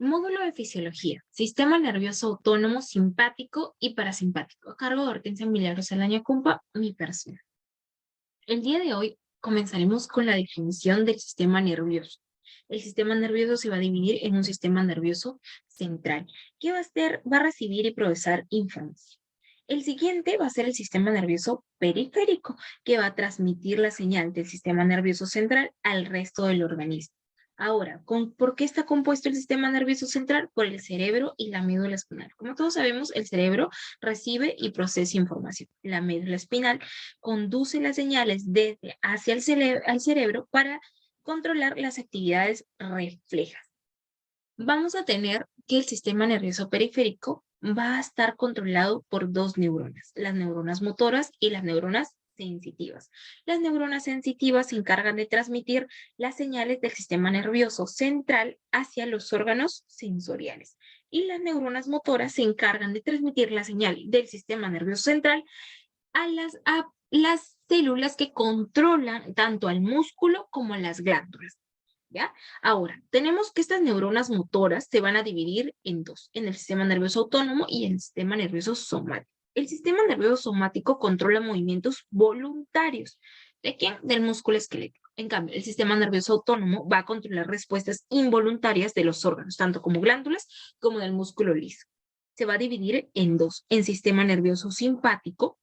Módulo de Fisiología, Sistema Nervioso Autónomo, Simpático y Parasimpático, a cargo de Hortensia Milagros Alaña Cumpa, mi persona. El día de hoy comenzaremos con la definición del sistema nervioso. El sistema nervioso se va a dividir en un sistema nervioso central, que va a recibir y procesar información. El siguiente va a ser el sistema nervioso periférico, que va a transmitir la señal del sistema nervioso central al resto del organismo. Ahora, ¿por qué está compuesto el sistema nervioso central? Por el cerebro y la médula espinal. Como todos sabemos, el cerebro recibe y procesa información. La médula espinal conduce las señales desde hacia al cerebro para controlar las actividades reflejas. Vamos a tener que el sistema nervioso periférico va a estar controlado por dos neuronas, las neuronas motoras y las neuronas sensitivas. Las neuronas sensitivas se encargan de transmitir las señales del sistema nervioso central hacia los órganos sensoriales y las neuronas motoras se encargan de transmitir la señal del sistema nervioso central a las células que controlan tanto al músculo como a las glándulas. ¿Ya? Ahora, tenemos que estas neuronas motoras se van a dividir en dos, en el sistema nervioso autónomo y en el sistema nervioso somático. El sistema nervioso somático controla movimientos voluntarios. ¿De quién? Del músculo esquelético. En cambio, el sistema nervioso autónomo va a controlar respuestas involuntarias de los órganos, tanto como glándulas como del músculo liso. Se va a dividir en dos, en sistema nervioso simpático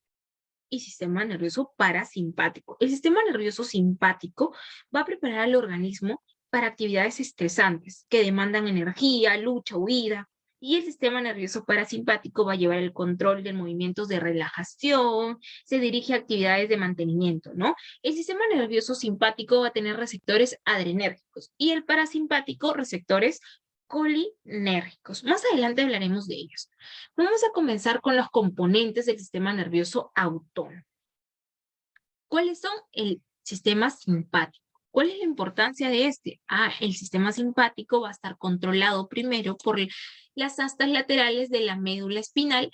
y sistema nervioso parasimpático. El sistema nervioso simpático va a preparar al organismo para actividades estresantes que demandan energía, lucha, huida, y el sistema nervioso parasimpático va a llevar el control de movimientos de relajación, se dirige a actividades de mantenimiento, ¿no? El sistema nervioso simpático va a tener receptores adrenérgicos y el parasimpático receptores colinérgicos. Más adelante hablaremos de ellos. Vamos a comenzar con los componentes del sistema nervioso autónomo. ¿Cuáles son el sistema simpático? ¿Cuál es la importancia de este? El sistema simpático va a estar controlado primero por las astas laterales de la médula espinal,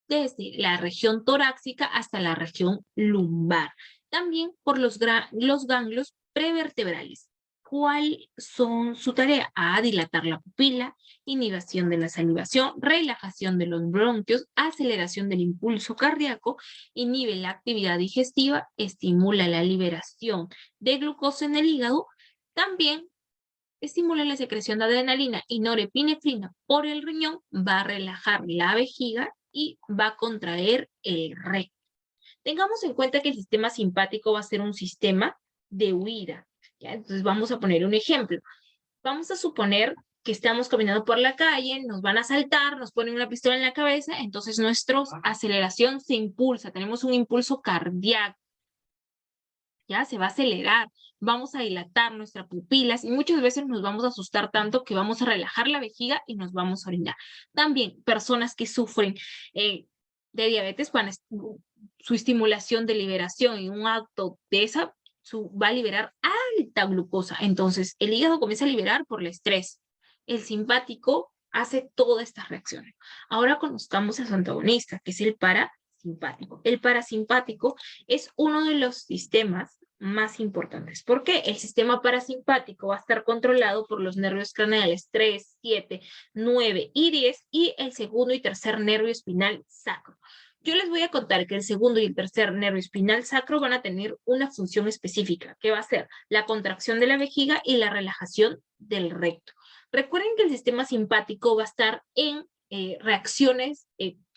desde la región torácica hasta la región lumbar. También por los ganglios prevertebrales. ¿Cuál son su tarea? Dilatar la pupila, inhibición de la salivación, relajación de los bronquios, aceleración del impulso cardíaco, inhibe la actividad digestiva, estimula la liberación de glucosa en el hígado, también estimula la secreción de adrenalina y norepinefrina por el riñón, va a relajar la vejiga y va a contraer el recto. Tengamos en cuenta que el sistema simpático va a ser un sistema de huida. ¿Ya? Entonces vamos a poner un ejemplo. Vamos a suponer que estamos caminando por la calle, nos van a asaltar, nos ponen una pistola en la cabeza, entonces nuestra aceleración se impulsa, tenemos un impulso cardíaco. ¿Ya? Se va a acelerar, vamos a dilatar nuestras pupilas y muchas veces nos vamos a asustar tanto que vamos a relajar la vejiga y nos vamos a orinar. También personas que sufren de diabetes, su estimulación de liberación en un acto de esa va a liberar alta glucosa. Entonces, el hígado comienza a liberar por el estrés. El simpático hace todas estas reacciones. Ahora conozcamos a su antagonista, que es el parasimpático. El parasimpático es uno de los sistemas más importantes. ¿Por qué? El sistema parasimpático va a estar controlado por los nervios craneales 3, 7, 9 y 10 y el segundo y tercer nervio espinal sacro. Yo les voy a contar que el segundo y el tercer nervio espinal sacro van a tener una función específica, que va a ser la contracción de la vejiga y la relajación del recto. Recuerden que el sistema simpático va a estar en reacciones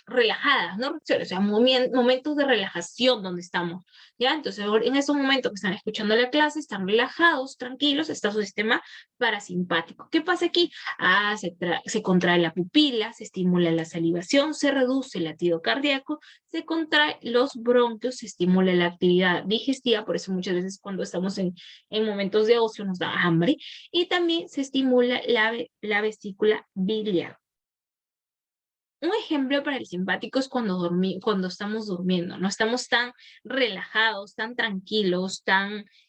relajadas, no reacciones, o sea, momentos de relajación donde estamos, ¿ya? Entonces, en esos momentos que están escuchando la clase, están relajados, tranquilos, está su sistema parasimpático. ¿Qué pasa aquí? Se contrae la pupila, se estimula la salivación, se reduce el latido cardíaco, se contrae los bronquios, se estimula la actividad digestiva, por eso muchas veces cuando estamos en momentos de ocio nos da hambre, y también se estimula la vesícula biliar. Un ejemplo para el simpático es cuando estamos durmiendo, no estamos tan relajados, tan tranquilos,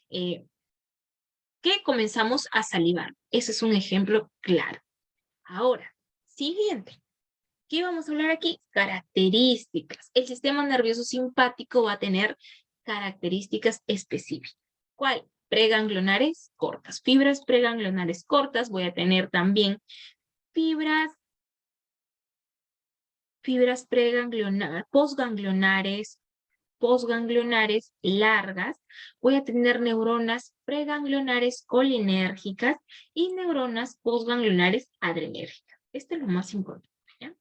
que comenzamos a salivar. Ese es un ejemplo claro. Ahora, siguiente. ¿Qué vamos a hablar aquí? Características. El sistema nervioso simpático va a tener características específicas. ¿Cuál? Preganglionares cortas. Fibras preganglionares cortas. Voy a tener también fibras postganglionares largas, voy a tener neuronas preganglionares colinérgicas y neuronas postganglionares adrenérgicas. Esto es lo más importante, ¿ya?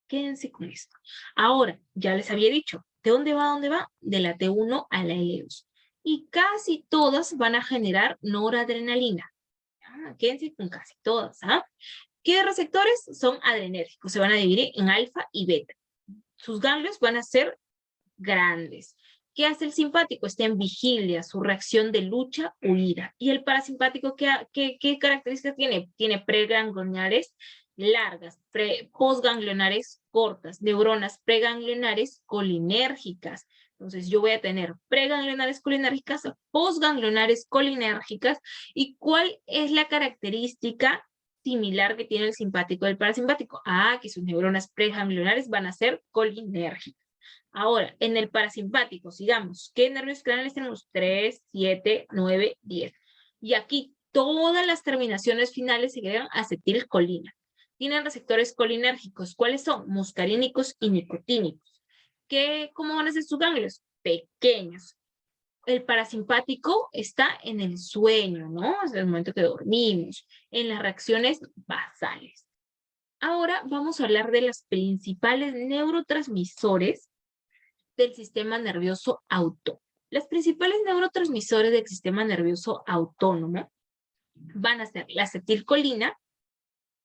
Quédense con esto. Ahora, ya les había dicho, ¿de dónde va? ¿Dónde va? De la T1 a la L2. Y casi todas van a generar noradrenalina. Quédense con casi todas, ¿ah? ¿Qué receptores? Son adrenérgicos, se van a dividir en alfa y beta. Sus ganglios van a ser grandes. ¿Qué hace el simpático? Está en vigilia, su reacción de lucha, huida. ¿Y el parasimpático qué características tiene? Tiene preganglionares largas, postganglionares cortas, neuronas preganglionares colinérgicas. Entonces yo voy a tener preganglionares colinérgicas, postganglionares colinérgicas. ¿Y cuál es la característica similar que tiene el simpático del parasimpático? Que sus neuronas preganglionares van a ser colinérgicas. Ahora, en el parasimpático, sigamos. ¿Qué nervios craneales tenemos? 3, 7, 9, 10. Y aquí todas las terminaciones finales se agregan acetilcolina. Tienen receptores colinérgicos. ¿Cuáles son? Muscarínicos y nicotínicos. ¿Cómo van a ser sus ganglios? Pequeños. El parasimpático está en el sueño, ¿no? Es el momento que dormimos, en las reacciones basales. Ahora vamos a hablar de los principales neurotransmisores del sistema nervioso autónomo. Los principales neurotransmisores del sistema nervioso autónomo van a ser la acetilcolina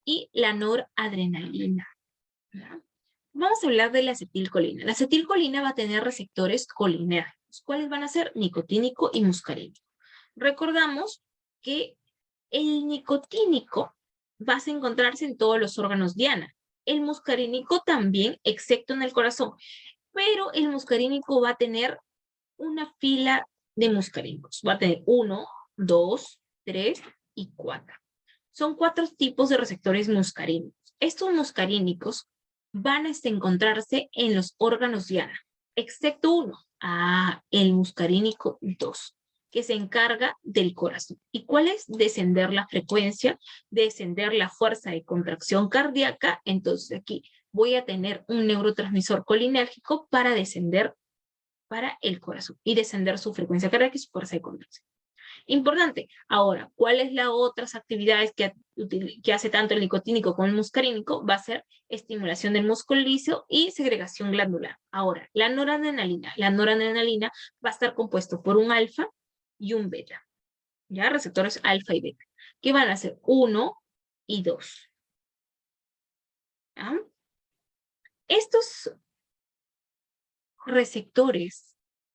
y la noradrenalina. ¿Ya? Vamos a hablar de la acetilcolina. La acetilcolina va a tener receptores colinérgicos. ¿Cuáles van a ser? Nicotínico y muscarínico. Recordamos que el nicotínico va a encontrarse en todos los órganos diana. El muscarínico también, excepto en el corazón. Pero el muscarínico va a tener una fila de muscarínicos. Va a tener 1, 2, 3 y 4. Son 4 tipos de receptores muscarínicos. Estos muscarínicos van a encontrarse en los órganos diana, excepto uno, el muscarínico 2, que se encarga del corazón. ¿Y cuál es? Descender la frecuencia, descender la fuerza de contracción cardíaca. Entonces aquí voy a tener un neurotransmisor colinérgico para descender para el corazón y descender su frecuencia cardíaca y su fuerza de contracción. Importante. Ahora, ¿cuáles las otras actividades que hace tanto el nicotínico como el muscarínico? Va a ser estimulación del músculo liso y segregación glandular. Ahora, la noradrenalina. La noradrenalina va a estar compuesto por un alfa y un beta. ¿Ya? Receptores alfa y beta. Que van a ser 1 y 2. ¿Ya? Estos receptores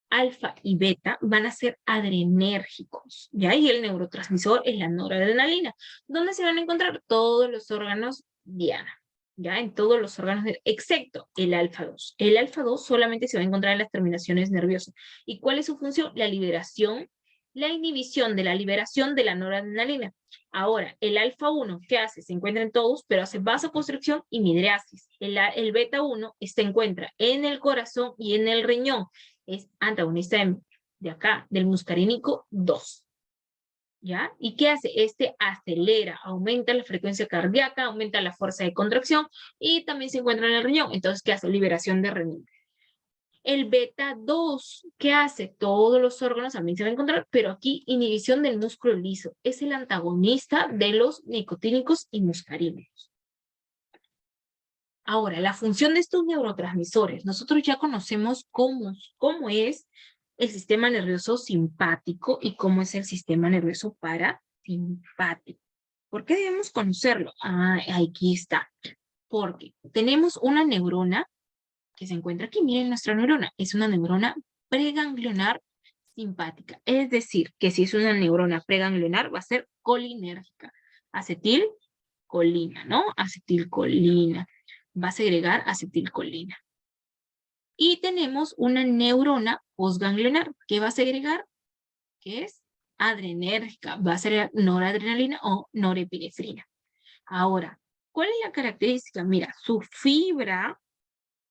alfa y beta van a ser adrenérgicos, ¿ya? Y el neurotransmisor es la noradrenalina. ¿Dónde se van a encontrar? Todos los órganos diana, ¿ya? En todos los órganos, excepto el alfa-2. El alfa-2 solamente se va a encontrar en las terminaciones nerviosas. ¿Y cuál es su función? La liberación, la inhibición de la liberación de la noradrenalina. Ahora, el alfa-1, ¿qué hace? Se encuentra en todos, pero hace vasoconstricción y midriasis. El beta-1 se encuentra en el corazón y en el riñón. Es antagonista de acá, del muscarínico 2. ¿Ya? ¿Y qué hace? Este acelera, aumenta la frecuencia cardíaca, aumenta la fuerza de contracción y también se encuentra en el riñón. Entonces, ¿qué hace? Liberación de renina. El beta 2, ¿qué hace? Todos los órganos también se van a encontrar, pero aquí inhibición del músculo liso. Es el antagonista de los nicotínicos y muscarínicos. Ahora, la función de estos neurotransmisores. Nosotros ya conocemos cómo es el sistema nervioso simpático y cómo es el sistema nervioso parasimpático. ¿Por qué debemos conocerlo? Aquí está. Porque tenemos una neurona que se encuentra aquí. Miren nuestra neurona. Es una neurona preganglionar simpática. Es decir, que si es una neurona preganglionar va a ser colinérgica. Acetilcolina, ¿no? Acetilcolina. Va a segregar acetilcolina. Y tenemos una neurona postganglionar que va a segregar, que es adrenérgica, va a ser noradrenalina o norepinefrina. Ahora, ¿cuál es la característica? Mira, su fibra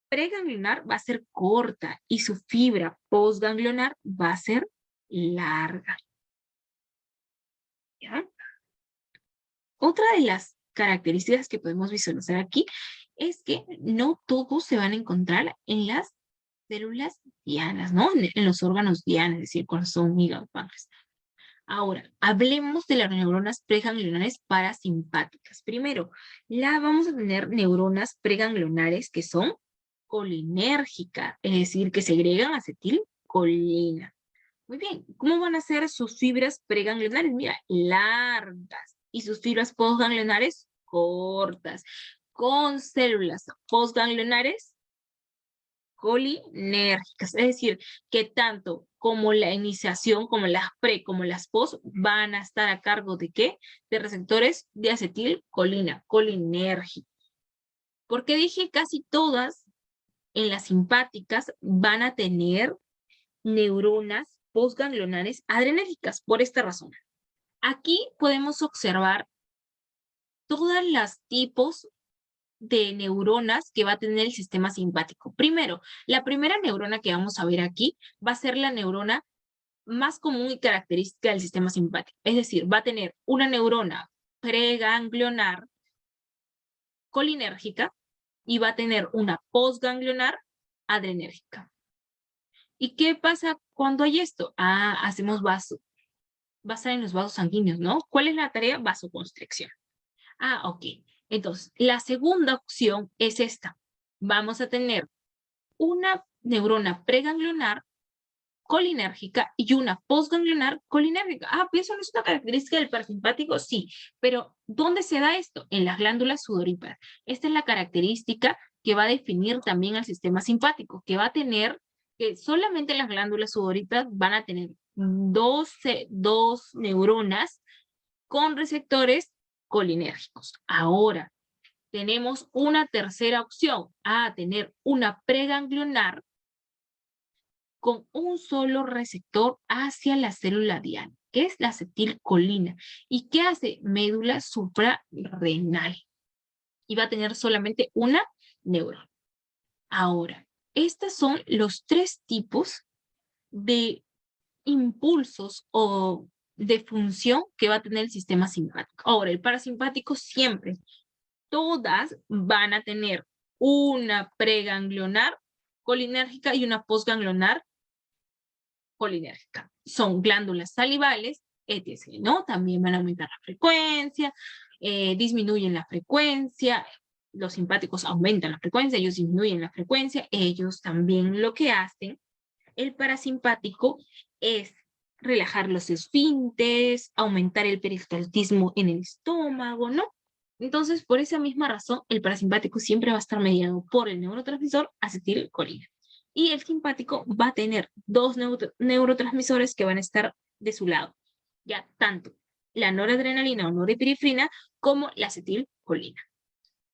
preganglionar va a ser corta y su fibra postganglionar va a ser larga. ¿Ya? Otra de las características que podemos visualizar aquí es que no todos se van a encontrar en las células dianas, ¿no? En los órganos dianas, es decir, corazón, hígado, páncreas. Ahora, hablemos de las neuronas preganglionares parasimpáticas. Primero, vamos a tener neuronas preganglionares que son colinérgicas, es decir, que segregan acetilcolina. Muy bien, ¿cómo van a ser sus fibras preganglionares? Mira, largas, y sus fibras postganglionares cortas, con células postganglionares colinérgicas, es decir, que tanto como la iniciación, como las pre, como las post, van a estar a cargo ¿de qué? De receptores de acetilcolina, colinérgicos. Porque dije casi todas en las simpáticas van a tener neuronas postganglionares adrenérgicas, por esta razón. Aquí podemos observar todas las tipos de neuronas que va a tener el sistema simpático. Primero, la primera neurona que vamos a ver aquí va a ser la neurona más común y característica del sistema simpático. Es decir, va a tener una neurona preganglionar colinérgica y va a tener una postganglionar adrenérgica. ¿Y qué pasa cuando hay esto? Hacemos vaso. Va a estar en los vasos sanguíneos, ¿no? ¿Cuál es la tarea? Vasoconstricción. Ok. Entonces, la segunda opción es esta. Vamos a tener una neurona preganglionar colinérgica y una postganglionar colinérgica. Pues eso no es una característica del parasimpático, sí, pero ¿dónde se da esto? En las glándulas sudoríparas. Esta es la característica que va a definir también al sistema simpático, que va a tener, que solamente las glándulas sudoríparas van a tener dos neuronas con receptores colinérgicos. Ahora, tenemos una tercera opción, tener una preganglionar con un solo receptor hacia la célula diana, que es la acetilcolina. ¿Y qué hace? Médula suprarrenal. Y va a tener solamente una neurona. Ahora, estos son los tres tipos de impulsos o de función que va a tener el sistema simpático. Ahora, el parasimpático siempre, todas van a tener una preganglionar colinérgica y una postganglionar colinérgica. Son glándulas salivales, etc., ¿no? También van a aumentar la frecuencia, disminuyen la frecuencia, los simpáticos aumentan la frecuencia, ellos disminuyen la frecuencia, ellos también lo que hacen, el parasimpático es relajar los esfínteres, aumentar el peristaltismo en el estómago, ¿no? Entonces, por esa misma razón, el parasimpático siempre va a estar mediado por el neurotransmisor acetilcolina. Y el simpático va a tener dos neurotransmisores que van a estar de su lado, ya tanto la noradrenalina o norepinefrina como la acetilcolina.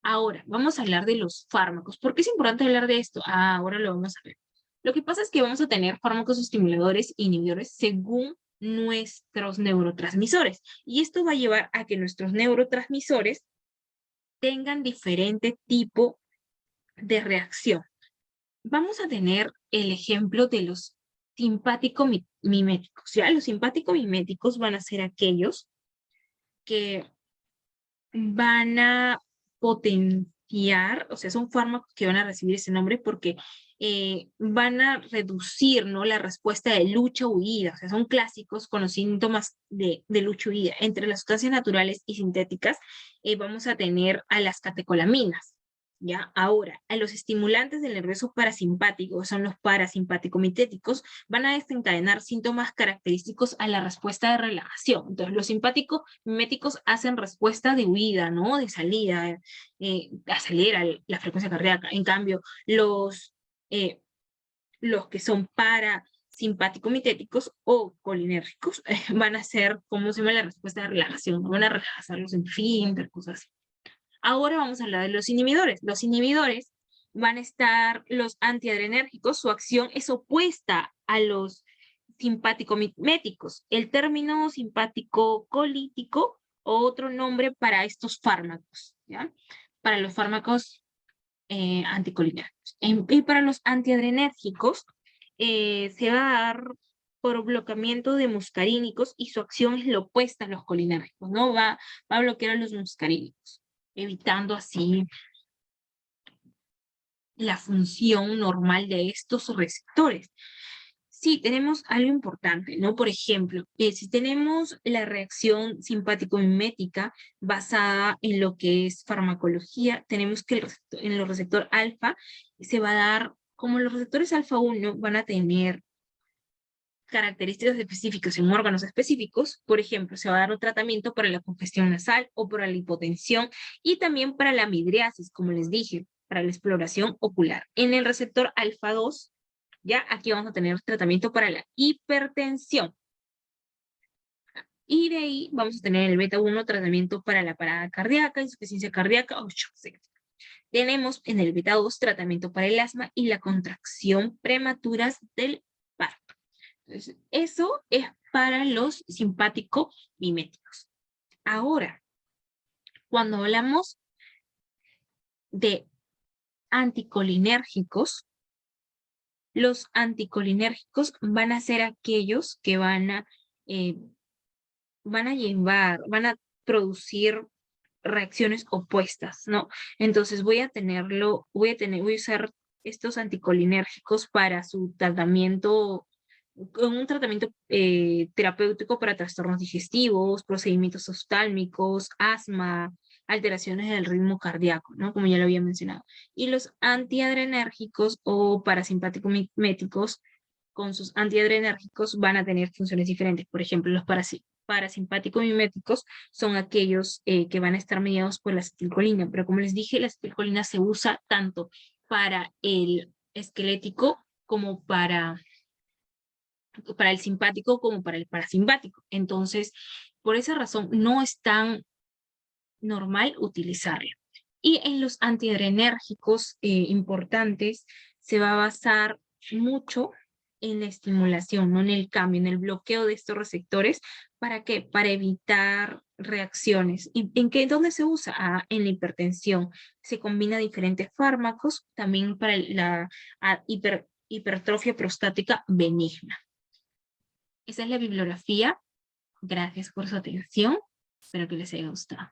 Ahora, vamos a hablar de los fármacos. ¿Por qué es importante hablar de esto? Ahora lo vamos a ver. Lo que pasa es que vamos a tener fármacos estimuladores e inhibidores según nuestros neurotransmisores. Y esto va a llevar a que nuestros neurotransmisores tengan diferente tipo de reacción. Vamos a tener el ejemplo de los simpático-miméticos. ¿Ya? Los simpático-miméticos van a ser aquellos que van a potenciar, o sea, son fármacos que van a recibir ese nombre porque van a reducir, ¿no?, la respuesta de lucha-huida, o sea, son clásicos con los síntomas de lucha-huida. Entre las sustancias naturales y sintéticas vamos a tener a las catecolaminas, ¿ya? Ahora, a los estimulantes del nervioso parasimpático, son los parasimpático-miméticos, van a desencadenar síntomas característicos a la respuesta de relajación. Entonces, los simpático-miméticos hacen respuesta de huida, ¿no?, de salida, acelera la frecuencia cardíaca. En cambio, los que son parasimpático-miméticos o colinérgicos van a ser, como se llama, la respuesta de relajación, van a relajar los esfínteres, cosas así. Ahora vamos a hablar de los inhibidores. Los inhibidores van a estar los antiadrenérgicos, su acción es opuesta a los simpático-miméticos. El término simpático-colítico, otro nombre para estos fármacos, ¿ya? Para los fármacos anticolinérgicos. Y para los antiadrenérgicos se va a dar por bloqueamiento de muscarínicos y su acción es la opuesta a los colinérgicos, ¿no? Va a bloquear a los muscarínicos. evitando así la función normal de estos receptores. Sí, tenemos algo importante, ¿no? Por ejemplo, si tenemos la reacción simpático-mimética basada en lo que es farmacología, tenemos que en los receptor alfa se va a dar, como los receptores alfa 1 van a tener características específicas en órganos específicos, por ejemplo, se va a dar un tratamiento para la congestión nasal o para la hipotensión y también para la midriasis, como les dije, para la exploración ocular. En el receptor alfa 2, ya aquí vamos a tener tratamiento para la hipertensión. Y de ahí vamos a tener el beta 1 tratamiento para la parada cardíaca, insuficiencia cardíaca o shock séptico. Tenemos en el beta 2 tratamiento para el asma y la contracción prematuras del parto. Entonces, eso es para los simpático-miméticos. Ahora, cuando hablamos de anticolinérgicos, los anticolinérgicos van a ser aquellos que van a producir reacciones opuestas, ¿no? Entonces voy a usar estos anticolinérgicos para su tratamiento, un tratamiento terapéutico para trastornos digestivos, procedimientos oftálmicos, asma, alteraciones del ritmo cardíaco, ¿no? Como ya lo había mencionado. Y los antiadrenérgicos o parasimpático-miméticos con sus antiadrenérgicos van a tener funciones diferentes. Por ejemplo, los parasimpático-miméticos son aquellos que van a estar mediados por la acetilcolina, pero como les dije, la acetilcolina se usa tanto para el esquelético como para el simpático como para el parasimpático. Entonces, por esa razón, no es tan normal utilizarlo. Y en los antiadrenérgicos importantes se va a basar mucho en la estimulación, no en el cambio, en el bloqueo de estos receptores. ¿Para qué? Para evitar reacciones. ¿Y dónde se usa? En la hipertensión. Se combina diferentes fármacos, también para la hipertrofia prostática benigna. Esa es la bibliografía. Gracias por su atención. Espero que les haya gustado.